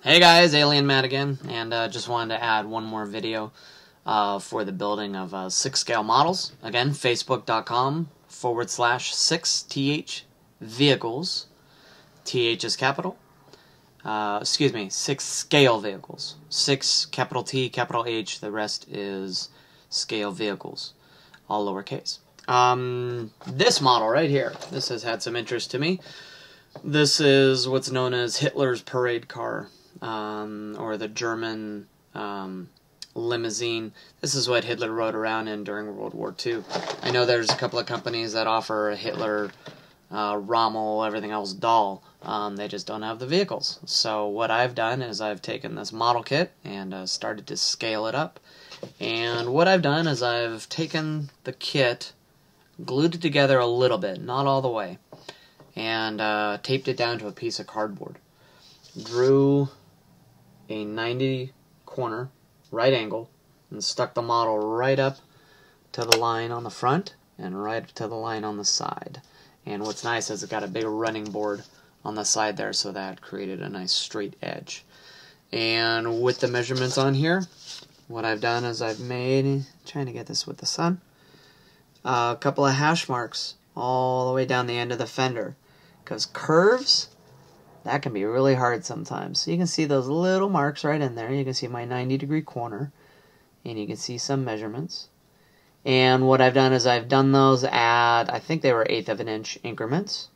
Hey guys, Alien Matt again, and just wanted to add one more video for the building of 6-scale models. Again, facebook.com/6th vehicles. TH is capital. 6-scale vehicles. 6 capital T, capital H, the rest is scale vehicles, all lowercase. This model right here, this has had some interest to me. This is what's known as Hitler's parade car. Or the German limousine. This is what Hitler rode around in during World War II. I know there's a couple of companies that offer a Hitler, Rommel, everything else doll. They just don't have the vehicles. So what I've done is I've taken this model kit and started to scale it up. And what I've done is I've taken the kit, glued it together a little bit, not all the way, and taped it down to a piece of cardboard. Drew a 90 corner right angle and stuck the model right up to the line on the front and right up to the line on the side. And what's nice is it's got a big running board on the side there, so that created a nice straight edge. And with the measurements on here, what I've done is I've made, trying to get this with the sun, a couple of hash marks all the way down the end of the fender, because curves, that can be really hard sometimes. So you can see those little marks right in there. You can see my 90-degree corner, and you can see some measurements. And what I've done is I've done those at, I think they were 1/8 of an inch increments.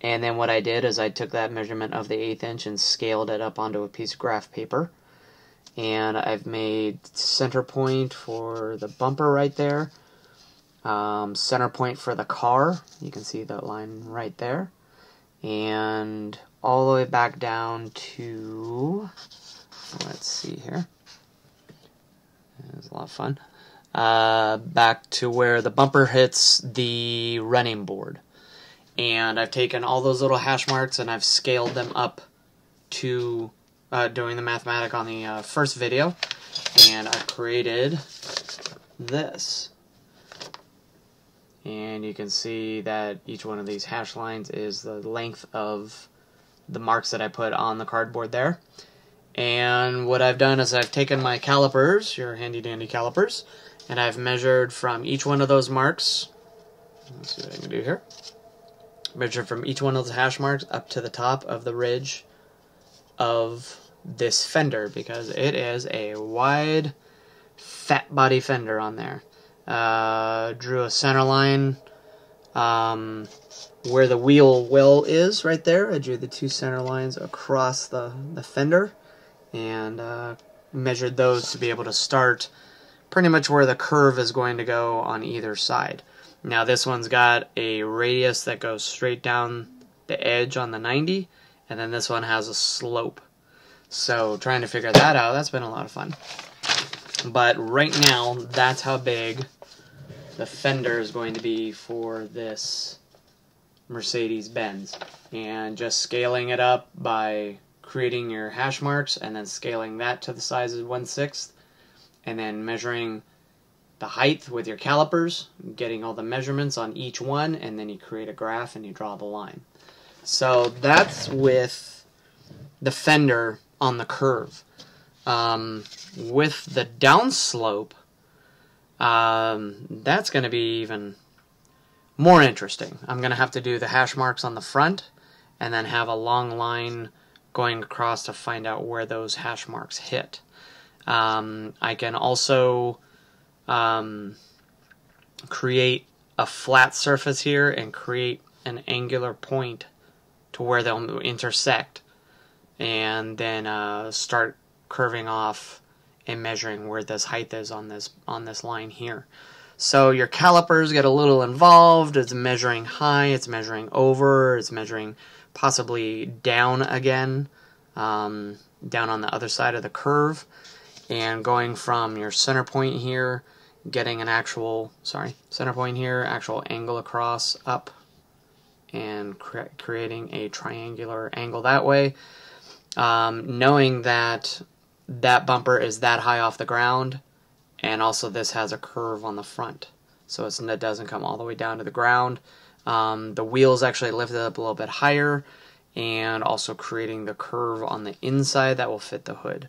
And then what I did is I took that measurement of the 1/8 inch and scaled it up onto a piece of graph paper. And I've made center point for the bumper right there. Center point for the car. You can see that line right there. And all the way back down to, let's see here, it was a lot of fun, back to where the bumper hits the running board. And I've taken all those little hash marks and I've scaled them up to doing the mathematic on the first video, and I created this. And you can see that each one of these hash lines is the length of the marks that I put on the cardboard there. And what I've done is I've taken my calipers, your handy dandy calipers, and I've measured from each one of those marks. Let's see what I can do here. Measure from each one of those hash marks up to the top of the ridge of this fender, because it is a wide, fat body fender on there. Drew a center line where the wheel well is right there. I drew the 2 center lines across the fender and measured those to be able to start pretty much where the curve is going to go on either side. Now this one's got a radius that goes straight down the edge on the 90, and then this one has a slope. So trying to figure that out, that's been a lot of fun. But right now, that's how big the fender is going to be for this Mercedes-Benz. And just scaling it up by creating your hash marks and then scaling that to the size of 1/6, and then measuring the height with your calipers, getting all the measurements on each one, and then you create a graph and you draw the line. So that's with the fender on the curve. With the downslope, that's going to be even more interesting. I'm going to have to do the hash marks on the front and then have a long line going across to find out where those hash marks hit. I can also create a flat surface here and create an angular point to where they'll intersect, and then start curving off and measuring where this height is on this line here. So your calipers get a little involved. It's measuring high, it's measuring over, it's measuring possibly down again, down on the other side of the curve, and going from your center point here, getting an actual, center point here, actual angle across, up, and creating a triangular angle that way. Knowing that that bumper is that high off the ground, and also this has a curve on the front, so it doesn't come all the way down to the ground. The wheels actually lifted up a little bit higher, and also creating the curve on the inside that will fit the hood.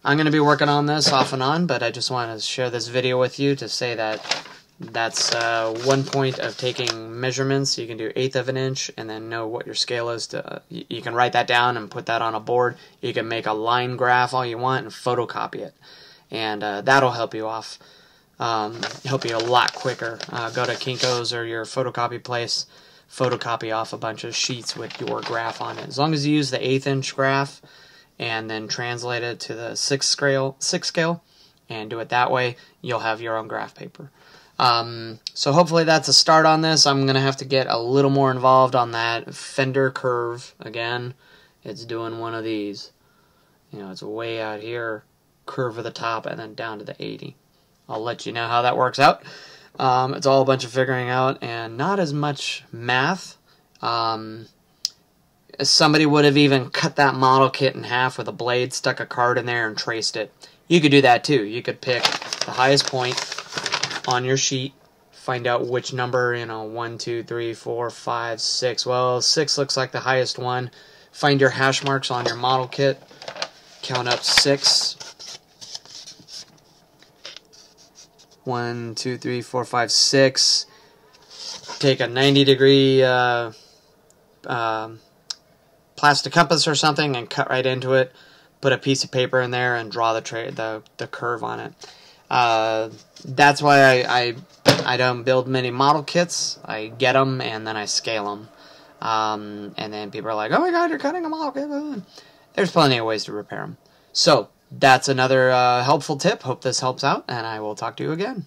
I'm going to be working on this off and on, but I just wanted to share this video with you to say that that's one point of taking measurements. You can do 1/8 of an inch and then know what your scale is. You can write that down and put that on a board. You can make a line graph all you want and photocopy it. And that'll help you help you a lot quicker. Go to Kinko's or your photocopy place, photocopy off a bunch of sheets with your graph on it. As long as you use the 1/8 inch graph and then translate it to the 6 scale and do it that way, you'll have your own graph paper. So hopefully that's a start on this. I'm going to have to get a little more involved on that fender curve. Again, it's doing one of these. You know, it's way out here, curve of the top, and then down to the 80. I'll let you know how that works out. It's all a bunch of figuring out and not as much math. Somebody would have even cut that model kit in half with a blade, stuck a card in there, and traced it. You could do that too. You could pick the highest point on your sheet, find out which number, 1, 2, 3, 4, 5, 6. Well, 6 looks like the highest one. Find your hash marks on your model kit. Count up 6. 1, 2, 3, 4, 5, 6. Take a 90-degree plastic compass or something and cut right into it. Put a piece of paper in there and draw the curve on it. That's why I don't build many model kits. I get them and then I scale them. And then people are like, oh my god, you're cutting a model kit. There's plenty of ways to repair them. So that's another helpful tip. Hope this helps out, and I will talk to you again.